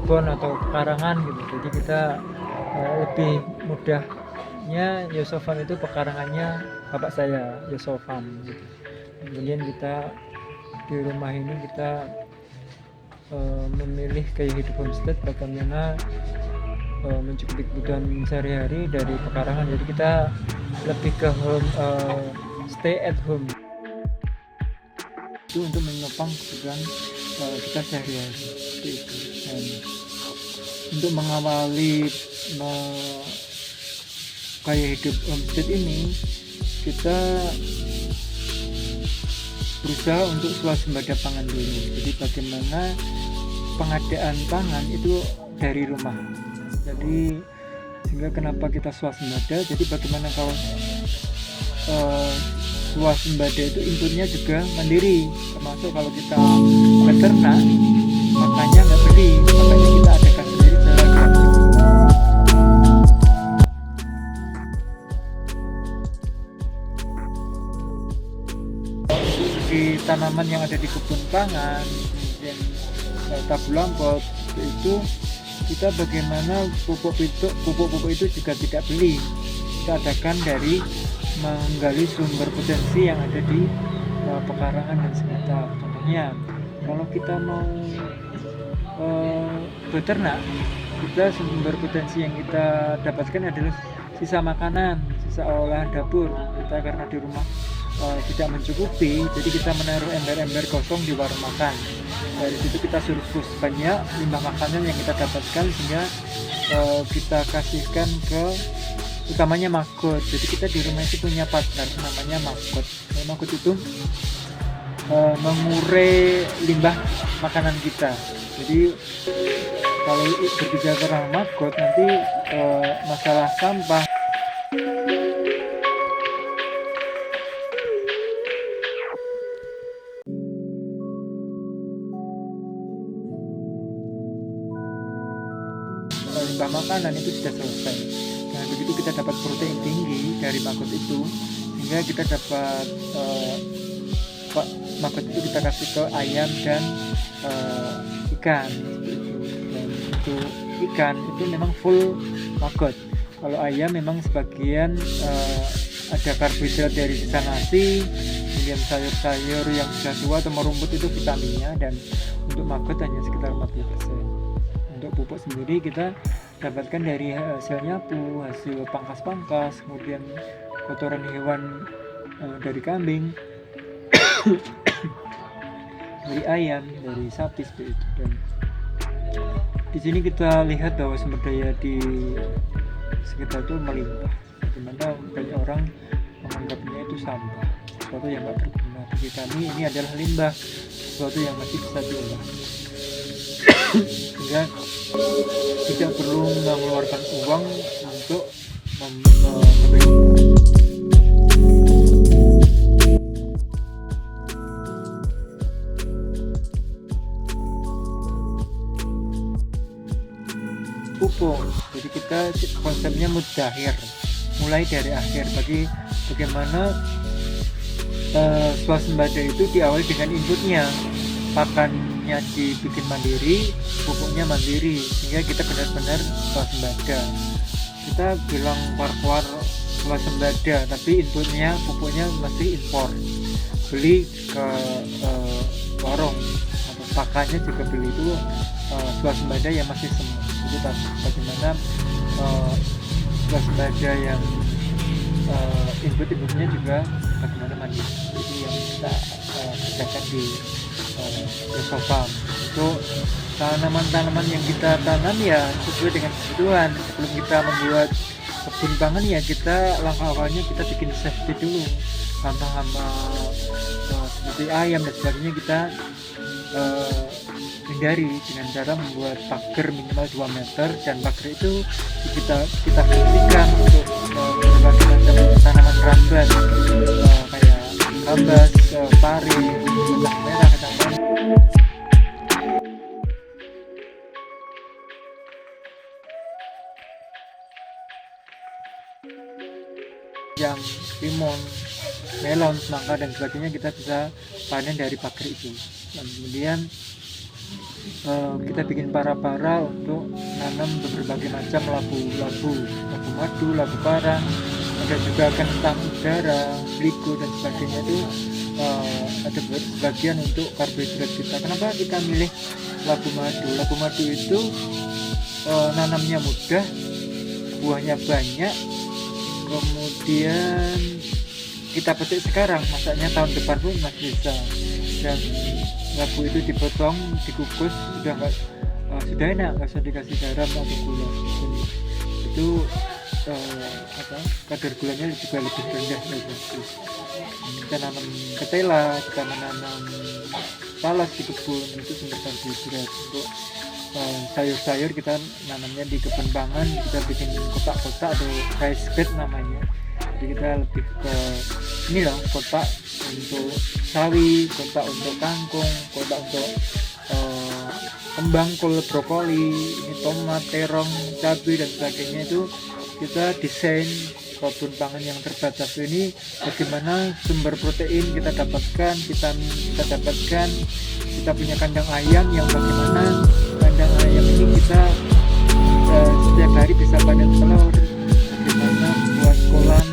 kebun atau pekarangan gitu. Jadi kita lebih mudahnya Yosofam itu pekarangannya bapak saya Yosofam gitu. Kemudian kita di rumah ini kita memilih gaya hidup homestead, bagaimana mencukupi kebutuhan sehari-hari dari pekarangan. Jadi kita lebih ke stay at home itu untuk menopang kebutuhan kita sehari-hari seperti itu. Dan untuk mengawali gaya hidup homestead ini, kita berusaha untuk swasembada pangan dulu. Jadi bagaimana pengadaan pangan itu dari rumah. Jadi sehingga kenapa kita swasembada, jadi bagaimana kalau swasembada itu inputnya juga mandiri, termasuk kalau kita beternak makanya nggak beli, makanya kita adakan sendiri secara gratis. Di tanaman yang ada di kebun pangan, kemudian tabu lampot itu kita bagaimana pupuk itu juga tidak beli, kita adakan dari menggali sumber potensi yang ada di pekarangan dan sekitar. Contohnya kalau kita mau beternak, kita sumber potensi yang kita dapatkan adalah sisa makanan, sisa olahan dapur kita, karena di rumah tidak mencukupi, jadi kita menaruh ember-ember kosong di warung makan. Dari situ kita surplus banyak limbah makanan yang kita dapatkan, sehingga kita kasihkan ke utamanya Magot. Jadi kita di rumah itu punya partner namanya Magot. Magot itu mengurai limbah makanan kita. Jadi kalau berbicara tentang Magot, nanti masalah sampah limbah makanan itu sudah selesai. Nah, begitu kita dapat protein tinggi dari Magot itu, sehingga kita dapat Magot itu kita kasih ke ayam dan ikan. Dan untuk ikan itu memang full Magot. Kalau ayam memang sebagian ada karbohidrat dari sisa nasi, kemudian sayur-sayur yang sudah tua atau merumput itu vitaminnya, dan untuk Magot hanya sekitar 40%. Untuk pupuk sendiri kita dapatkan dari hasil nyapu, hasil pangkas-pangkas, kemudian kotoran hewan dari kambing, dari ayam, dari sapi seperti itu. Dan di sini kita lihat bahwa sumber daya di sekitar itu melimpah. Bagaimana banyak orang menganggapnya itu sampah, sesuatu yang tidak berguna. Bagi kami ini adalah limbah, sesuatu yang masih bisa diolah, sehingga tidak perlu mengeluarkan uang untuk membeli. Pupuk, jadi kita konsepnya mudahir, mulai dari akhir. Bagaimana swasembada itu diawali dengan inputnya, pakannya dibikin mandiri, pupuknya mandiri, sehingga kita benar-benar swasembada. Kita bilang war-war swasembada, tapi inputnya, pupuknya masih impor, beli ke warung, atau pakannya juga beli. Itu swasembada yang masih semu. Jadi bagaimana swasembada yang inputnya juga bagaimana mandiri. Jadi yang kita kerjakan di Yosofam. Untuk tanaman-tanaman yang kita tanam ya sesuai dengan kebutuhan. Sebelum kita membuat kebun pangan ya kita langkah awalnya kita bikin safety dulu. Hama-hama seperti ayam dan sebagainya kita hindari dengan cara membuat pagar minimal 2 meter, dan pagar itu kita fungsikan untuk berbagai macam tanaman rambat kayak gambas, pari, kacang merah, kacang merah. Yang limon, melon, semangka dan sebagainya kita bisa panen dari pagar itu. Dan kemudian kita bikin para-para untuk nanam berbagai macam labu madu, labu parang, ada juga kentang udara, beliku dan sebagainya itu ada sebagian untuk karbohidrat kita. Kenapa kita milih labu madu? Labu madu itu nanamnya mudah, buahnya banyak, kemudian kita petik sekarang, masaknya tahun depan pun masih bisa. Dan labu itu dipotong, dikukus, sudah enak, nggak usah dikasih garam atau gula. Dan itu kadar gulanya juga lebih rendah, lebih bagus. Kita nanam ketela, kita menanam talas di kebun, itu sumber karbohidrat. Untuk sayur-sayur kita nanamnya di kebun pangan, kita bikin kotak-kotak atau rice bed namanya. Jadi kita lebih ke inilah, kotak untuk sawi, kotak untuk kangkung, kotak untuk kembang, kol, brokoli, ini tomat, terong, cabai dan sebagainya. Itu kita desain kebun pangan yang terbatas ini bagaimana sumber protein kita dapatkan, vitamin kita dapatkan. Kita punya kandang ayam yang bagaimana kandang ayam ini kita setiap hari bisa panen telur, bagaimana buat kolam